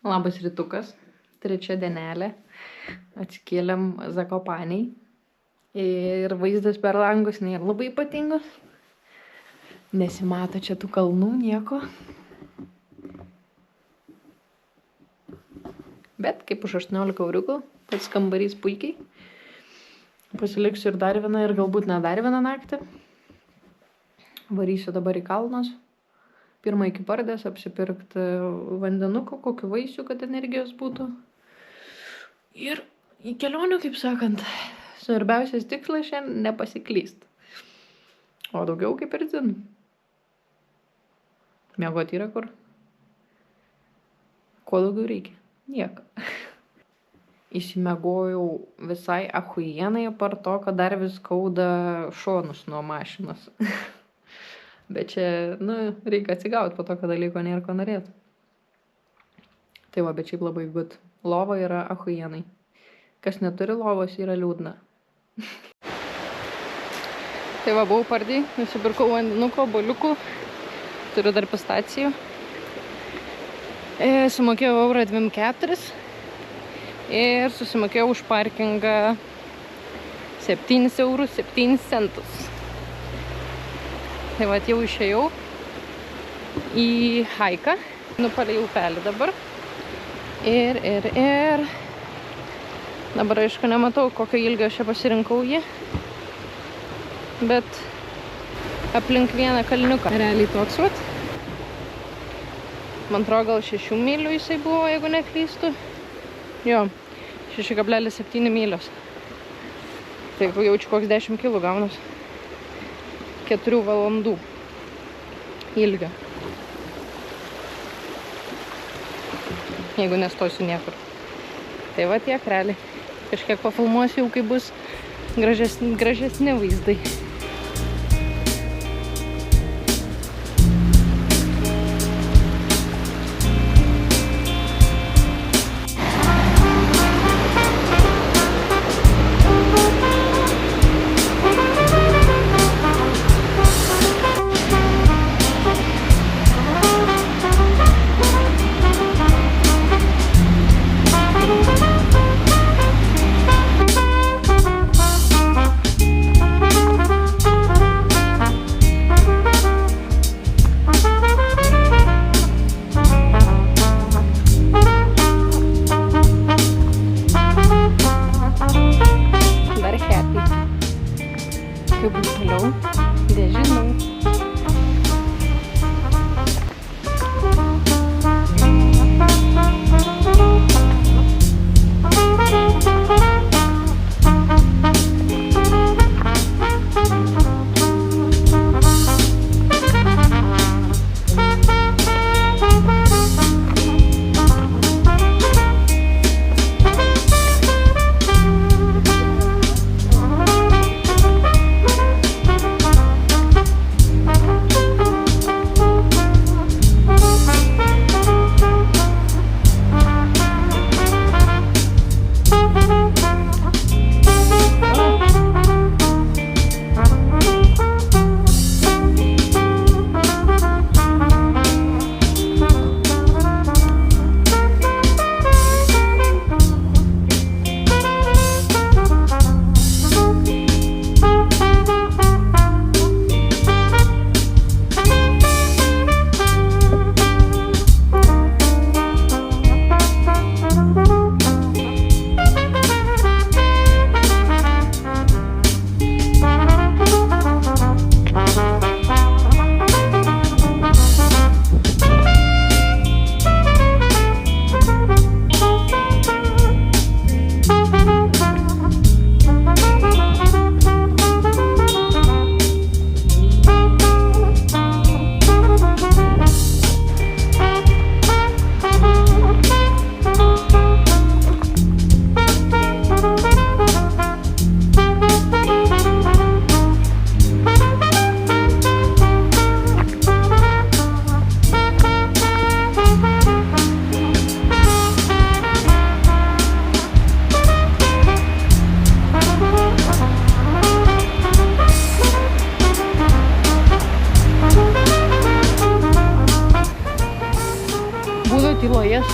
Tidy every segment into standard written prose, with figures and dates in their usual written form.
Labas rytukas, trečia dienelė, atsikėlėm Zakopaniai ir vaizdas per langus nėra labai ypatingas, nesimato čia tų kalnų, nieko. Bet kaip už 18 euriukų, pats kambarys puikiai. Pasiliksiu ir dar vieną ir galbūt ne dar vieną naktį. Varysiu dabar į kalnus. Pirmą iki Pardės apsipirkti vandenuko, kokiu vaisių, kad energijos būtų. Ir į kelionių, kaip sakant, svarbiausias tikslas šiandien nepasiklyst. O daugiau kaip ir dzin. Miegot yra kur. Ko daugiau reikia? Nieko. Įsimegojau visai achuienai par to, kad dar vis skauda šonus nuo mašinos. Bet čia, reikia atsigauti po to, kad dalyko nėra ko norėti. Tai va, bet šiaip labai good. Lova yra achuienai. Kas neturi lovos, yra liūdna. Tai va, buvau Pardėj, nusipirkau vandenuko, boliukų. Turiu dar pistacijų. Sumokėjau 1,24 ir susimokėjau už parkingą 7,07 eurus. Tai va, jau išėjau į haiką, nupalei upelį dabar. Ir dabar, aišku, nematau, kokio ilgio aš čia pasirinkau jį. Bet aplink vieną kalniuką. Realiai toks vat. Man atrodo, gal 6 mylių jisai buvo, jeigu neklystu. Jo, 6,7 mylios. Tai jaučiu koks 10 kilų gaunas. 4 valandų ilgio. Jeigu nestosiu niekur. Tai va tiek realiai. Kažkiek pafilmuosiu jau, kai bus gražesni vaizdai.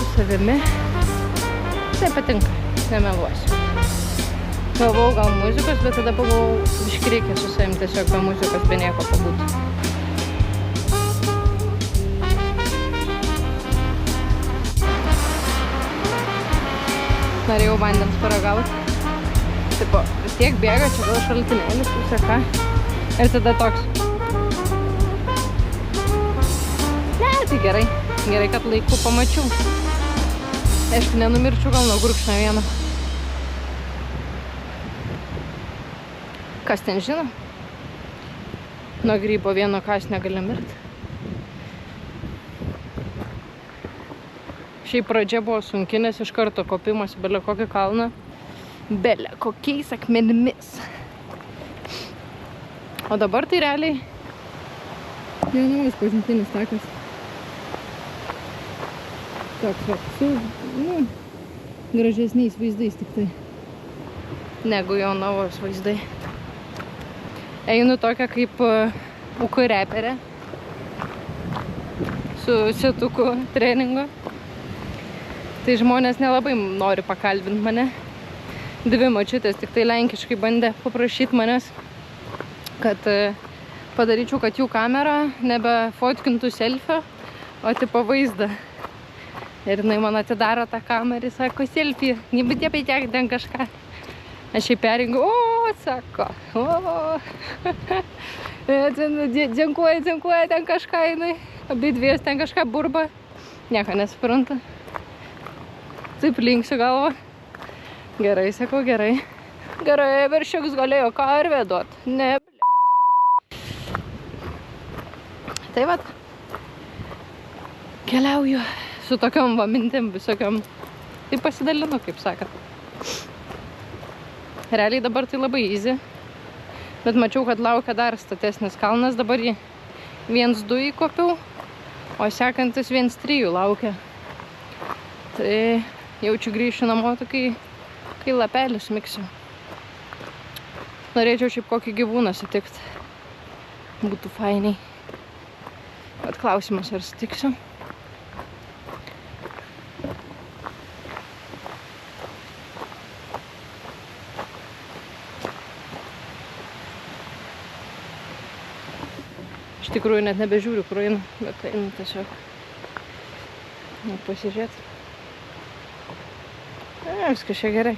su savimi. Tai patinka, nemeluosiu. Galvojau gal muzikos, bet tada pagalvojau, biškį reikia su savim tiesiog be muzikos, be nieko pabūti. Norėjau vandens paragauti. Tipo, vis tiek bėga, čia gal šaltinėlis, pusė ką. Ir tada toks. Ne, tai gerai. Gerai, kad laiku pamačiau. Aišku, nenumirčiau gal nuo gurkšnio vieno. Kas ten žino? Nuo grybo vieno kas negali mirti. Šiaip pradžia buvo sunki, nes iš karto kopimas bele kokį kalną. Bele kokiais akmenimis. O dabar tai realiai nenaujas pažintinis takas. Toks va, su, gražesniais vaizdais tik tai. Negu jo novos vaizdai. Einu tokia kaip UK reperė. Su setuku treningo. Tai žmonės nelabai nori pakalbinti mane. Dvi močiutės tik tai lenkiškai bandė paprašyti manęs, kad padaryčiau, kad jų kamera nebefotkintų selfio, o tipo vaizdą. Ir jinai man atidaro tą kamerą ir sako, selfie, nebūtė apie ten kažką. Aš jai perringu, sako, dziękuoja ten kažką, jinai, abi dviejos ten kažką burba, nieko nesupranta. Taip linksiu galvą. Gerai, sakau, gerai. Gerai, veršiuks galėjo karvę duot. Ne, bl***. Tai vat. Keliauju su tokiom va mintim visokiom. Tai pasidalinu, kaip sakant. Realiai dabar tai labai easy. Bet mačiau, kad laukia dar statesnis kalnas. Dabar jį 1-2 įkopiau, o sekantis 1-3 laukia. Tai jaučiu grįšiu namo, kai lapelį smiksiu. Norėčiau šiaip kokį gyvūną sutikti. Būtų fainiai. Bet klausimas, ar sutiksiu. Iš tikrųjų net nebežiūriu, kur einu, bet einu tiesiog pasižiūrėti. Viskas čia gerai.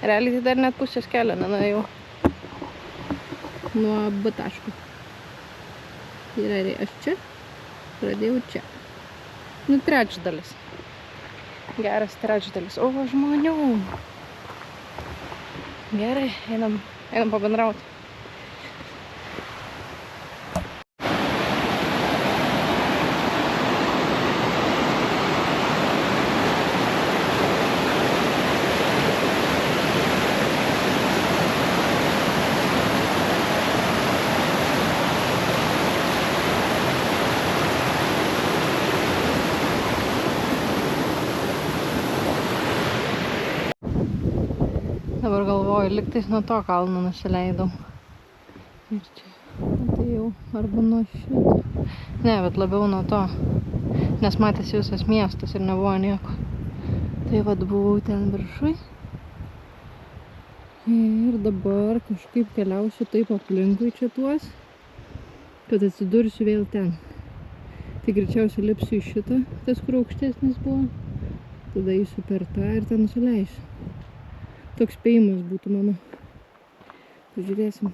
Realiai tai dar net pusės kelio nenuėjau. Nuo B taško. Tai realiai aš čia, pradėjau čia. Nu, trečdalis. Geras trečdalis. O, žmonių. Gerai, einam pabendrauti. Dabar galvoju, lygtais nuo to kalno nusileidau. Ir čia atėjau, arba nuo šito. Ne, bet labiau nuo to. Nes matėsi visas miestas ir nebuvo nieko. Tai vat buvau ten viršui. Ir dabar kažkaip keliausiu taip aplinkui čia tuos, kad atsidursiu vėl ten. Tai greičiausiai lipsiu į šitą, tas kur aukštesnis buvo. Tada eisiu per tą ir ten nusileisiu. Toks spėjimas būtų mano. Pažiūrėsim.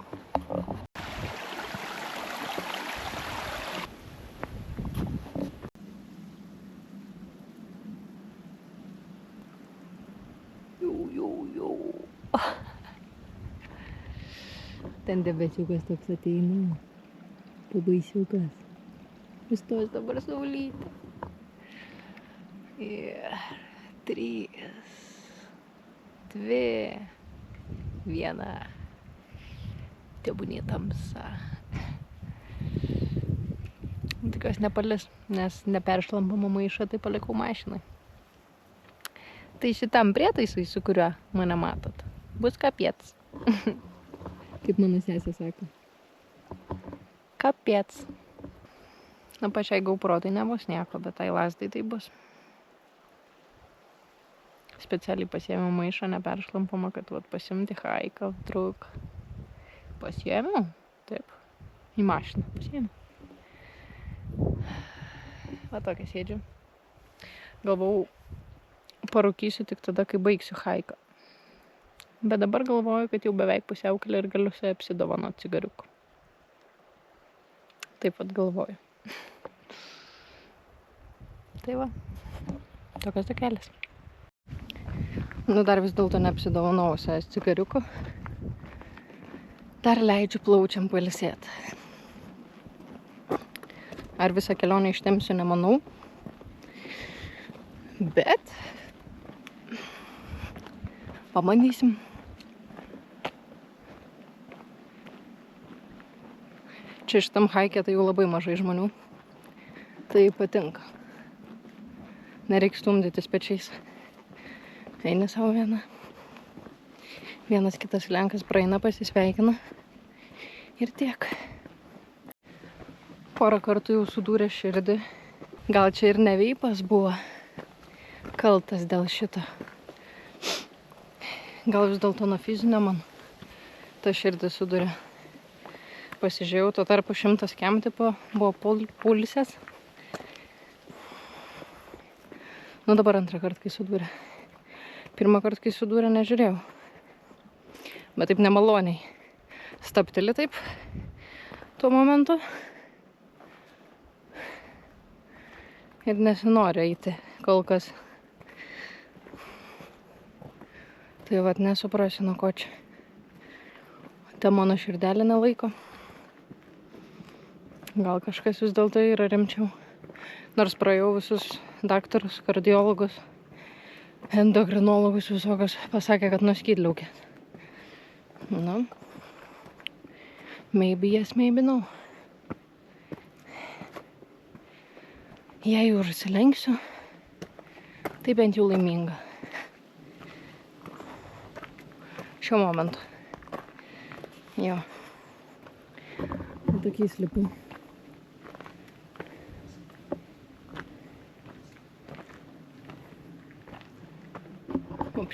Jau. Ten debesiukas toks ateina. Pabaisiukas. Vistos dabar saulytė. Ir 3, 2, 1. Tebūnie tamsa. Tikiuosi nepalis, nes neperšlampamą maišą tai palikau mašinai. Tai šitam prietaisui, su kuriuo mane matot, bus kapiec. Kaip mano sesė sako. Kapiec. Na, pačiai GoPro tai nebus nieko, bet tai lazdai tai bus. Specialiai pasiėmiau maišą neperšlampamą, kad vat pasimti haiką, truk. Pasiėmiau? Taip. Į mašiną pasiėmiau. Va tokia sėdžiu. Galvau, parūkysiu tik tada, kai baigsiu haiką. Bet dabar galvoju, kad jau beveik pusiaukelė ir galiu sai apsidovanot cigariukų. Taip pat galvoju. Tai va. Tokios tokelės. Nu, dar vis dėlto neapsidovanojau savęs cigariukų. Dar leidžiu plaučiam pailsėti. Ar visą kelionę ištempsiu, nemanau. Bet pabandysim. Čia šitam haike tai jau labai mažai žmonių. Tai patinka. Nereiks stumdytis pečiais. Eini savo vieną. Vienas kitas lenkas praeina, pasisveikina. Ir tiek. Porą kartų jau sudūrė širdį. Gal čia ir ne veipas buvo kaltas dėl šito. Gal vis dėlto nuo fizinio man ta širdis sudūrė. Pasižiūrėjau, tuo tarpu 100 kem tipo buvo pulsės. Nu dabar antrą kartą, kai sudūrė. Pirmą kartą, kai sudūrė, nežiūrėjau. Bet taip nemaloniai. Stabteli taip tuo momentu. Ir nesinori eiti kol kas. Tai vat nesuprasiu, nuo ko čia. Ta mano širdelė nelaiko. Gal kažkas vis dėlto yra rimčiau. Nors praėjau visus daktarus, kardiologus, endokrinologus visokius, pasakė, kad nuo skydliaukės. Nu, maybe yes, maybe no. Jei užsilenksiu, tai bent jau laiminga. Šiuo momentu. Jo. Tokiais lipu.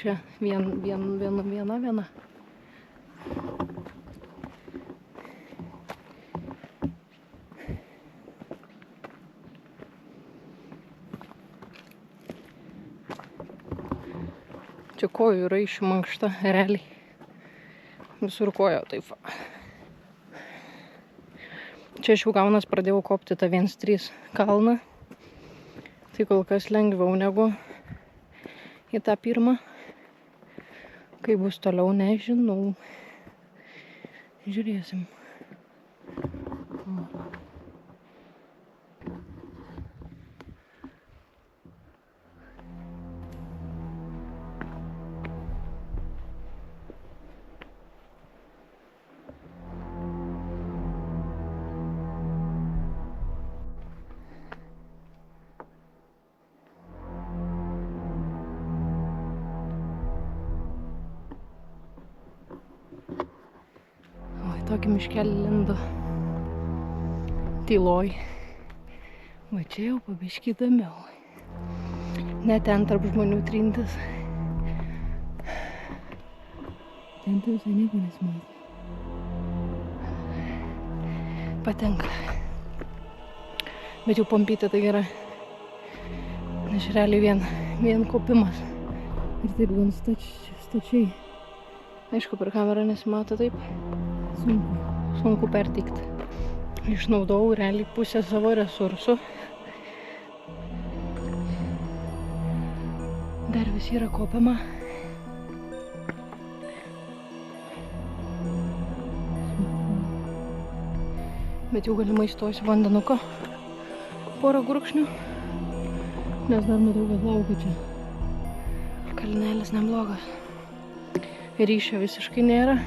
Čia viena. Čia kojų raiščių mankšta, realiai. Visur kojo taip. Čia aš jau gaunas pradėjau kopti tą 1-3 kalną. Tai kol kas lengviau negu į tą pirmą. Kai bus toliau, nežinau. Žiūrėsim. Tokį miškelį lindo tyloj. Va čia jau pabiškį įdomiau. Ne ten tarp žmonių trintis. Ten tai visai nieko nesimatė. Patenka. Bet jau pompytė tai gerai. Nes realiai vien kopimas. Ir taip gan stačiai. Aišku, per kamerą nesimato taip. Sunku perteikti. Išnaudojau realiai pusę savo resursų. Dar vis yra kopiama. Bet jau galimai įstosiu vandenuko. Porą gurkšnių. Nes dar matau, kad laukia čia. Kalnelis neblogas. Ryšio visiškai nėra.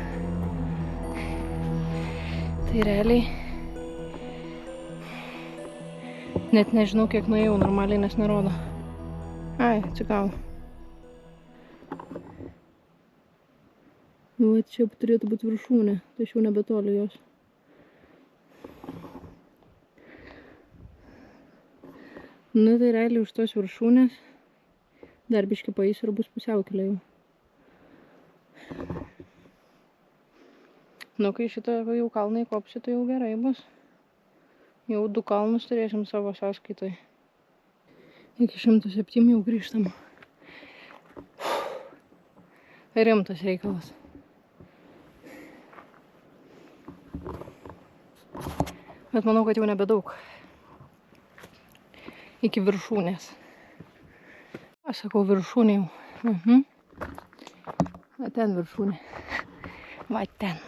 Tai realiai net nežinau, kiek nuėjau normaliai, nes nerodo. Ai, atsigavo. Nu, va, čia turėtų būti viršūnė, tai aš jau nebetoli jos. Nu, tai realiai už tos viršūnės Dar biškį paeisiu ir bus pusiaukelė jau. Nu, kai šitą jau kalną įkopsiu, tai jau gerai bus. Jau 2 kalnus turėsim savo sąskaitoj. Iki 107 jau grįžtam. Rimtas reikalas. Bet manau, kad jau nebedaug. Iki viršūnės. Aš sakau viršūnė jau. Va ten viršūnė. Va ten.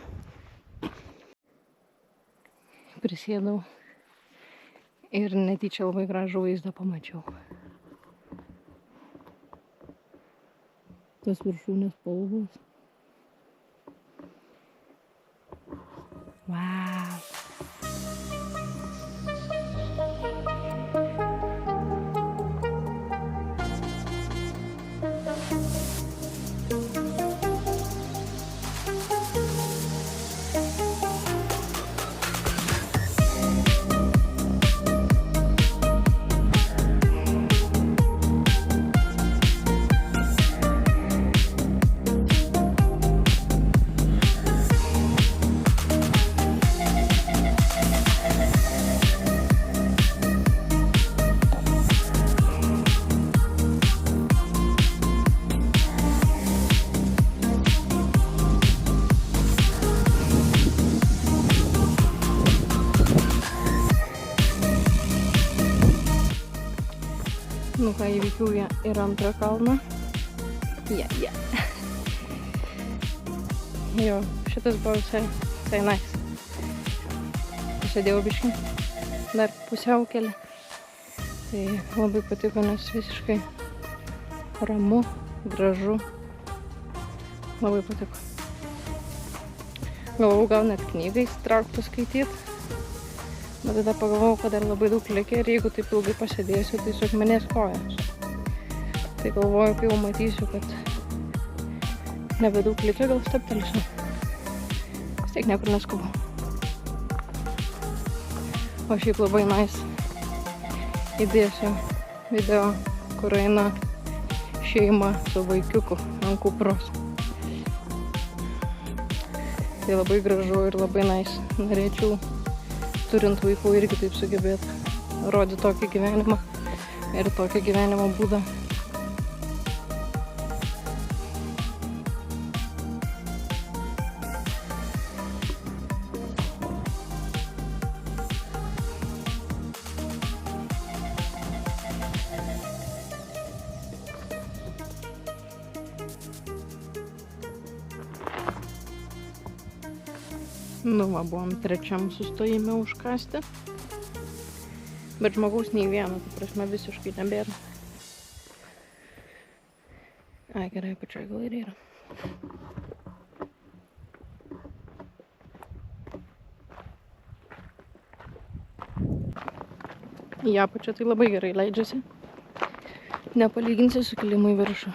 Prisėdau. Ir netyčia labai gražų vaizdą pamačiau. Tas viršūnės spalvos. Wow. Nu ką, įvykiau ir antrą kalną. Jo, šitas buvo visai nice. Pasėdėjau biškį, dar pusiaukelį. Tai labai patiko, nes visiškai ramu, gražu. Labai patiko. Galvojau, gal net knygą įsitraukt paskaityt. Bet tada pagalvojau, kad dar labai daug likę ir jeigu taip ilgai pasėdėsiu, tai suakmenės kojos. Tai galvoju, kai jau matysiu, kad nebedaug likę, gal stabtelsiu. Vis tiek niekur neskubu. O šiaip labai nice. Įdėsiu video, kur eina šeima su vaikiuku ant kupros. Tai labai gražu ir labai nice. Norėčiau turint vaikų irgi taip sugebėti rodyti tokį gyvenimą ir tokį gyvenimo būdą. Nu, va, buvom trečiam sustojime užkasti. Bet žmogaus nei vieno, tai prasme, visiškai nebėra. Ai, gerai, pačioj gal ir yra. Į apačią tai labai gerai leidžiasi. Nepalyginsi su kilimu į viršų.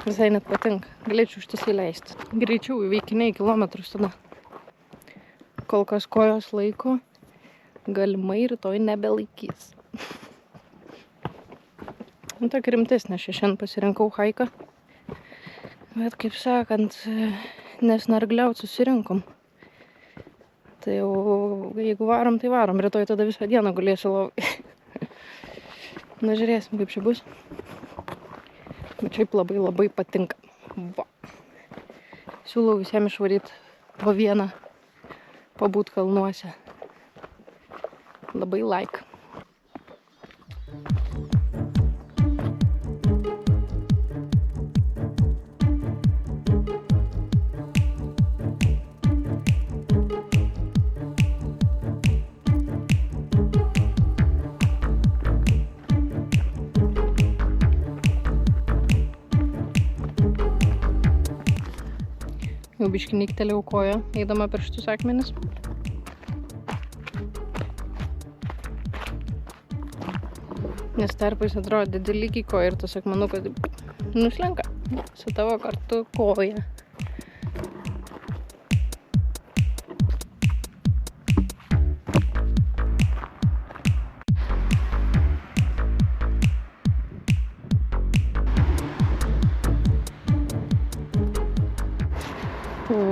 Visai net patinka. Galėčiau ištisai leisti. Greičiau įveikinėjai kilometrus tada. Kol kas kojos laiko, galimai rytoj nebelaikys. Tokia rimtesnė, šiandien pasirinkau haiką. Bet kaip sakant, nesnargliaut susirinkom. Tai jau, jeigu varom, tai varom. Rytoj tada visą dieną gulėsiu lovai. Na, žiūrėsim, kaip čia bus. Bet šiaip labai labai patinka. Va. Siūlau visiems išvaryti po vieną pabūt kalnuose. Labai like. Jau biškį niktelėjau koją, eidama per šitus akmenis. Nes tarpais atrodo didelikiai koja ir tas akmenukas nuslenka su tavo kartu koja.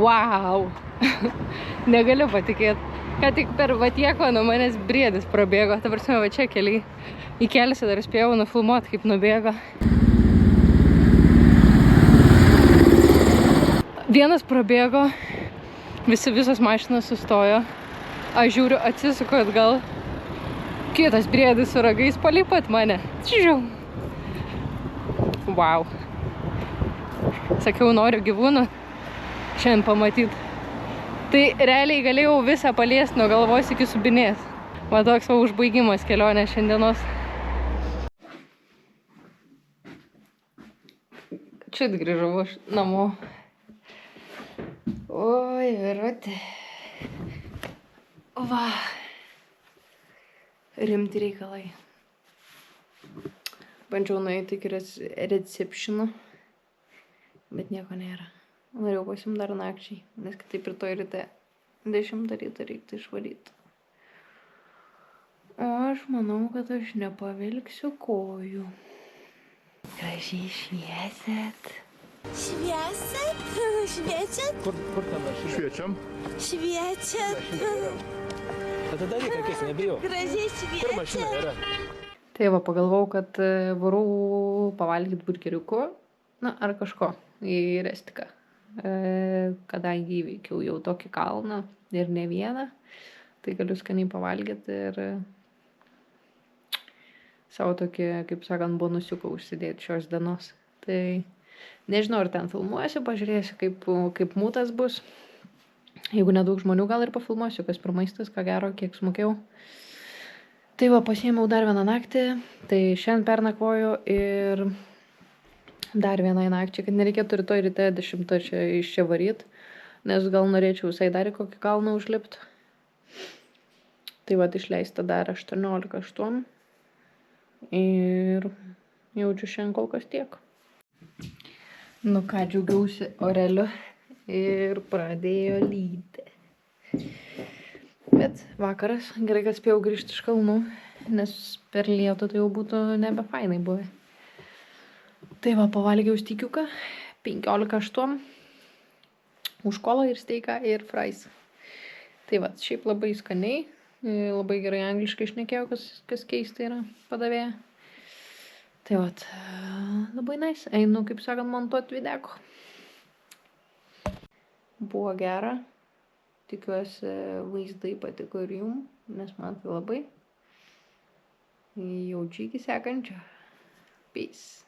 Wow. Negaliu patikėti, kad tik per Vatieko nuo manęs briedis prabėgo. Ta prasme, va čia keliai. Į keliuose dar spėjau nufilmuoti, kaip nubėgo. Vienas prabėgo, visos mašinos sustojo. Aš žiūriu, atsisuku atgal. Kitas briedis su ragais palei pat mane. Čižiau. Wow. Sakiau, noriu gyvūnų šiandien pamatyti. Tai realiai galėjau visą paliesti nuo galvos iki subinės. Va toks va užbaigimas kelionės šiandienos. Čia grįžau aš namo. Oi, virutė. Va. Rimti reikalai. Bandžiau nueiti iki receptiono, bet nieko nėra. Norėjau pasiimt dar nakčiai, nes kitaip rytoj ryte 10 ryto reiktų išvaryti. O aš manau, kad aš nepavilksiu kojų. Gražiai šviesėt. Šviesat? Šviečiat? Kur ten aš? Šviečiam. Šviečiat? Tada daryk, akis, nebijau. Gražiai Kur mašina šviečiat? yra? Tai va, pagalvojau, kad varau pavalgyti burgeriuko, na, ar kažko į Restiką. Kadangi įveikiau jau tokį kalną ir ne vieną, tai galiu skaniai pavalgyti ir savo tokį, kaip sakant, bonusiuką užsidėti šios dienos. Tai nežinau, ar ten filmuosiu, pažiūrėsiu, kaip mūtas bus. Jeigu nedaug žmonių, gal ir pafilmuosiu, kas per maistas, ką gero, kiek sumokėjau. Tai va, pasiėmiau dar vieną naktį, tai šiandien pernakvoju ir dar vienai nakčiai, kad nereikėtų rytoj ryte 10 čia iš čia varyt, nes gal norėčiau visai dar į kokį kalną užlipti. Tai va, išleista dar 18,8 ir jaučiu šiandien kol kas tiek. Nu ką, džiaugiausi oreliu ir pradėjo lyti. Bet vakaras, gerai, kad spėjau grįžti iš kalnų, nes per lietų tai jau būtų nebefainai buvę. Tai va, pavalgiau stykiuką, 15,8, už kolą ir steiką ir frais. Tai va, šiaip labai skaniai, labai gerai angliškai šnekėjau, kas keista yra padavėja. Tai va, labai nice, einu, kaip sakant, montuoti videko. Buvo gera. Tikiuosi vaizdai patiko ir jum, nes man tai labai. Jaučiu iki sekančio. Peace.